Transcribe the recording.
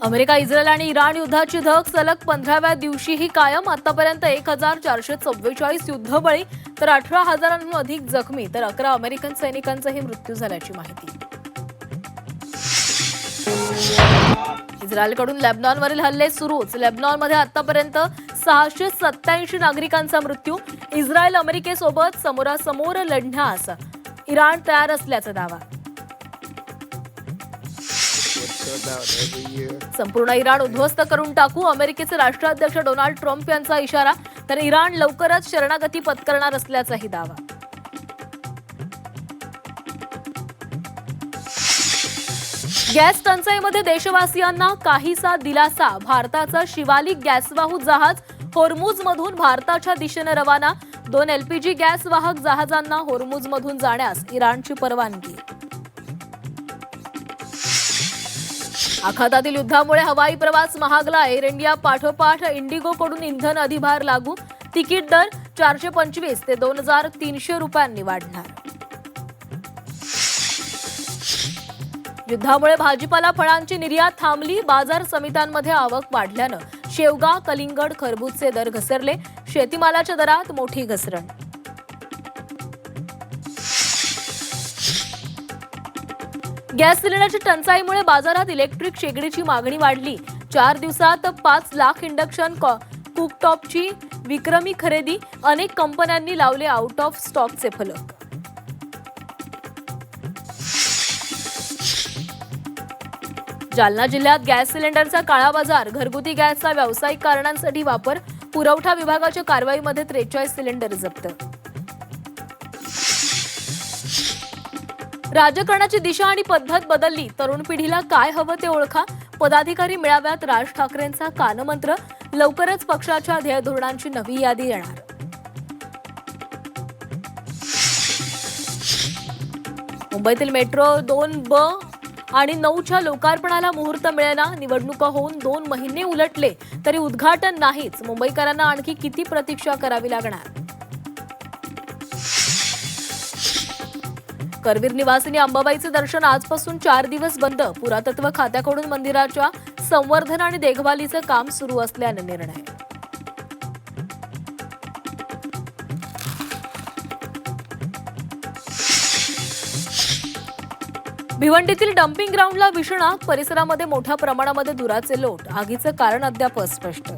America, Israel आणि Iran युद्धाची धग सलग 15व्या दिवशीही कायम. आतापर्यंत 1444 युद्धबळी तर 18,000हून अधिक जखमी, तर 11 अमेरिकन सैनिकांचाही मृत्यू झाल्याची माहिती. इस्रायलकडून लेबनॉनवरील हल्ले सुरूच. लेबनॉनमध्ये आतापर्यंत 687 नागरिकांचा मृत्यू. इस्रायल अमेरिकेसोबत समोरासमोर लढण्यास इराण तयार असल्याचा दावा. संपूर्ण इराण उद्ध्वस्त करून टाकू, अमेरिकेचे राष्ट्राध्यक्ष डोनाल्ड ट्रम्प यांचा इशारा. तर इराण लवकरच शरणागती पत्करणार असल्याचाही दावा. गॅस टंचाईमध्ये देशवासियांना काहीसा दिलासा. भारताचा शिवालिक गॅसवाहू जहाज होर्मुझमधून भारताच्या दिशेने रवाना. 2 LPG गॅस वाहक जहाजांना होर्मुझमधून जाण्यास इराणची परवानगी. आखातातील युद्धामुळे हवाई प्रवास महागला. एअर इंडिया पाठोपाठ इंडिगोकडून इंधन अधिभार लागू. तिकीट दर 425 ते 2,300 रुपयांनी वाढणार. युद्धामुळे भाजीपाला फळांची निर्यात थांबली. बाजार समित्यांमध्ये आवक वाढल्यानं शेवगा, कलिंगड, खरबूजचे दर घसरले. शेतीमालाच्या दरात मोठी घसरण. गॅस सिलेंडरच्या टंचाईमुळे बाजारात इलेक्ट्रिक शेगडीची मागणी वाढली. 4 दिवसात 5 लाख इंडक्शन कुकटॉपची विक्रमी खरेदी. अनेक कंपन्यांनी लावले आउट ऑफ स्टॉकचे फलक. जालना जिल्ह्यात गॅस सिलेंडरचा काळा बाजार. घरगुती गॅसचा व्यावसायिक कारणांसाठी वापर. पुरवठा विभागाच्या कारवाईमध्ये 43 सिलेंडर जप्त. राजकारणाची दिशा आणि पद्धत बदलली. तरुण पिढीला काय हवं ते ओळखा. पदाधिकारी मेळाव्यात राज ठाकरेंचा कानमंत्र. लवकरच पक्षाच्या ध्येय धोरणांची नवी यादी येणार. मुंबईतील मेट्रो 2B आणि 9च्या लोकार्पणाला मुहूर्त मिळेना. निवडणुका होऊन 2 महिने उलटले तरी उद्घाटन नाहीच. मुंबईकरांना आणखी किती प्रतीक्षा करावी लागणार. करवीर निवासिनी अंबाबाईचे दर्शन आजपासून 4 दिवस बंद. पुरातत्व खात्याकडून मंदिराच्या संवर्धन आणि देखभालीचं काम सुरू असल्याने निर्णय. भिवंडीतील डम्पिंग ग्राउंडला भीषण आग. परिसरामध्ये मोठ्या प्रमाणामध्ये धुराचे लोट. आगीचं कारण अद्याप अस्पष्ट.